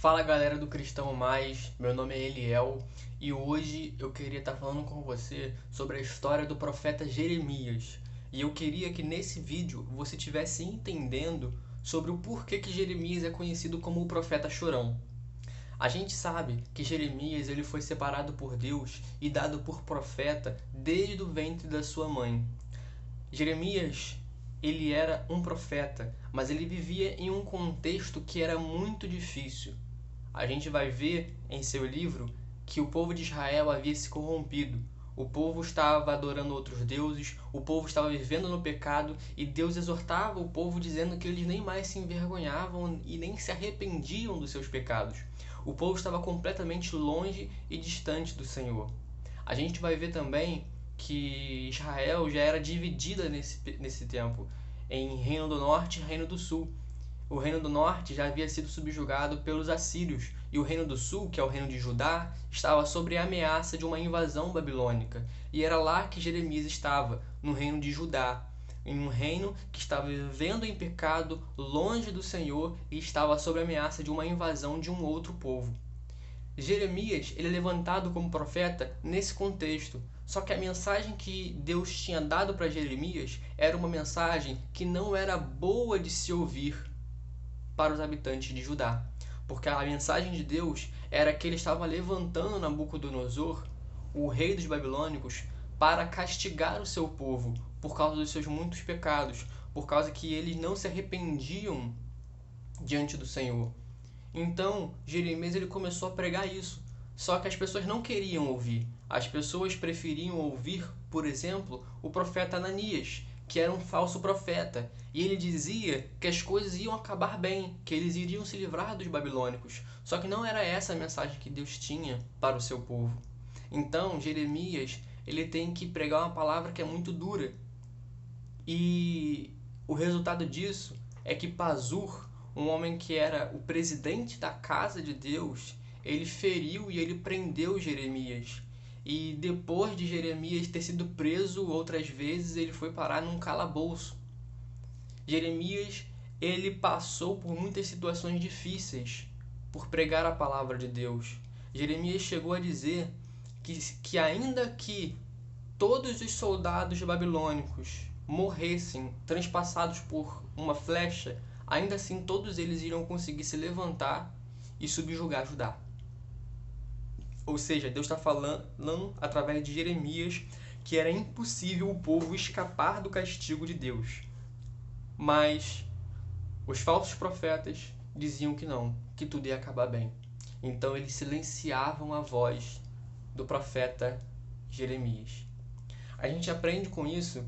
Fala galera do Cristão Mais, meu nome é Eliel e hoje eu queria estar falando com você sobre a história do profeta Jeremias. E eu queria que nesse vídeo você estivesse entendendo sobre o porquê que Jeremias é conhecido como o profeta chorão. A gente sabe que Jeremias ele foi separado por Deus e dado por profeta desde o ventre da sua mãe. Jeremias, ele era um profeta, mas ele vivia em um contexto que era muito difícil. A gente vai ver em seu livro que o povo de Israel havia se corrompido. O povo estava adorando outros deuses, o povo estava vivendo no pecado e Deus exortava o povo dizendo que eles nem mais se envergonhavam e nem se arrependiam dos seus pecados. O povo estava completamente longe e distante do Senhor. A gente vai ver também que Israel já era dividida nesse tempo em Reino do Norte e Reino do Sul. O Reino do Norte já havia sido subjugado pelos assírios e o Reino do Sul, que é o Reino de Judá, estava sob a ameaça de uma invasão babilônica. E era lá que Jeremias estava, no Reino de Judá, em um reino que estava vivendo em pecado, longe do Senhor e estava sob a ameaça de uma invasão de um outro povo. Jeremias ele é levantado como profeta nesse contexto. Só que a mensagem que Deus tinha dado para Jeremias era uma mensagem que não era boa de se ouvir para os habitantes de Judá. Porque a mensagem de Deus era que ele estava levantando Nabucodonosor, o rei dos babilônicos, para castigar o seu povo por causa dos seus muitos pecados, por causa que eles não se arrependiam diante do Senhor. Então, Jeremias ele começou a pregar isso. Só que as pessoas não queriam ouvir. As pessoas preferiam ouvir, por exemplo, o profeta Ananias, que era um falso profeta. E ele dizia que as coisas iam acabar bem, que eles iriam se livrar dos babilônicos. Só que não era essa a mensagem que Deus tinha para o seu povo. Então, Jeremias ele tem que pregar uma palavra que é muito dura. E o resultado disso é que Pazur, um homem que era o presidente da casa de Deus, ele feriu e ele prendeu Jeremias. E depois de Jeremias ter sido preso outras vezes, ele foi parar num calabouço. Jeremias, ele passou por muitas situações difíceis por pregar a palavra de Deus. Jeremias chegou a dizer que ainda que todos os soldados babilônicos morressem transpassados por uma flecha, ainda assim todos eles iriam conseguir se levantar e subjugar Judá. Ou seja, Deus está falando através de Jeremias que era impossível o povo escapar do castigo de Deus. Mas os falsos profetas diziam que não, que tudo ia acabar bem. Então eles silenciavam a voz do profeta Jeremias. A gente aprende com isso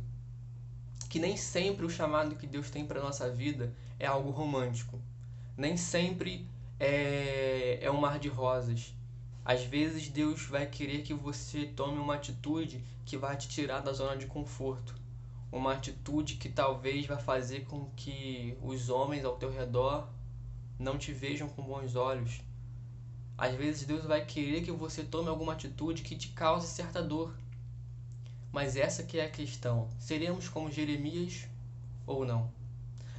que nem sempre o chamado que Deus tem para a nossa vida é algo romântico. Nem sempre é um mar de rosas. Às vezes Deus vai querer que você tome uma atitude que vai te tirar da zona de conforto. Uma atitude que talvez vai fazer com que os homens ao teu redor não te vejam com bons olhos. Às vezes Deus vai querer que você tome alguma atitude que te cause certa dor. Mas essa que é a questão. Seremos como Jeremias ou não?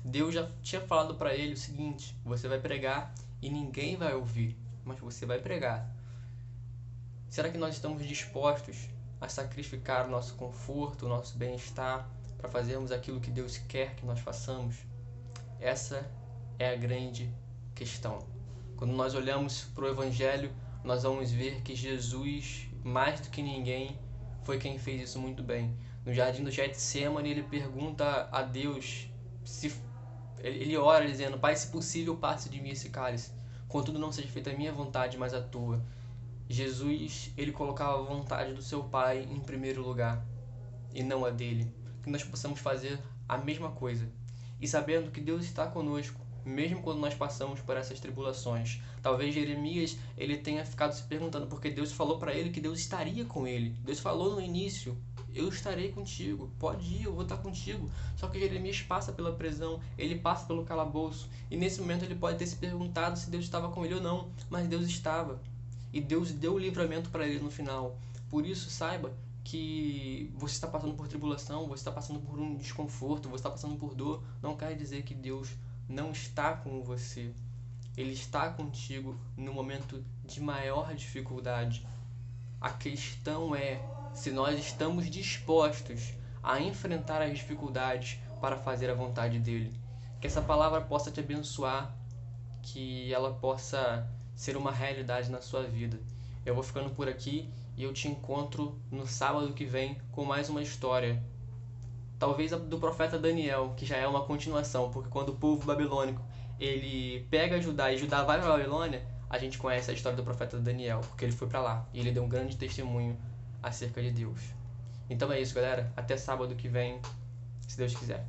Deus já tinha falado para ele o seguinte: você vai pregar e ninguém vai ouvir, mas você vai pregar. Será que nós estamos dispostos a sacrificar o nosso conforto, o nosso bem-estar, para fazermos aquilo que Deus quer que nós façamos? Essa é a grande questão. Quando nós olhamos para o Evangelho, nós vamos ver que Jesus, mais do que ninguém, foi quem fez isso muito bem. No jardim do Getsemane, ele pergunta a Deus, ele ora dizendo: Pai, se possível, passe de mim esse cálice. Contudo, não seja feita a minha vontade, mas a tua. Jesus, ele colocava a vontade do seu Pai em primeiro lugar e não a dele. Que nós possamos fazer a mesma coisa. E sabendo que Deus está conosco, mesmo quando nós passamos por essas tribulações. Talvez Jeremias ele tenha ficado se perguntando, porque Deus falou para ele que Deus estaria com ele. Deus falou no início: eu estarei contigo, pode ir, eu vou estar contigo. Só que Jeremias passa pela prisão, ele passa pelo calabouço, e nesse momento ele pode ter se perguntado se Deus estava com ele ou não, mas Deus estava. E Deus deu o livramento para ele no final. Por isso, saiba que você está passando por tribulação, você está passando por um desconforto, você está passando por dor, não quer dizer que Deus não está com você. Ele está contigo no momento de maior dificuldade. A questão é se nós estamos dispostos a enfrentar as dificuldades para fazer a vontade dele. Que essa palavra possa te abençoar, que ela possa ser uma realidade na sua vida. Eu vou ficando por aqui e eu te encontro no sábado que vem com mais uma história. Talvez a do profeta Daniel, que já é uma continuação, porque quando o povo babilônico ele pega Judá e Judá vai para a Babilônia, a gente conhece a história do profeta Daniel, porque ele foi para lá e ele deu um grande testemunho acerca de Deus. Então é isso, galera. Até sábado que vem, se Deus quiser.